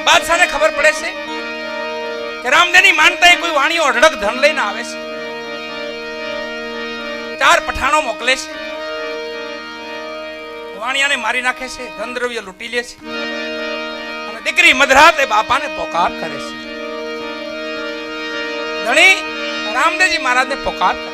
બાદશાહને ખબર પડે છે કે રામદેવની માનતા કોઈ વાણીઓ અઢળક ધન લઈને આવે છે. 4 પઠાણો મોકલે છે, વાણિયાને મારી નાખે છે, ધન દ્રવ્ય લૂંટી લે છે અને દીકરી મધરાતે બાપાને પોકાર કરે છે. ધણી રામદેવજી મહારાજને પોકાર કરે.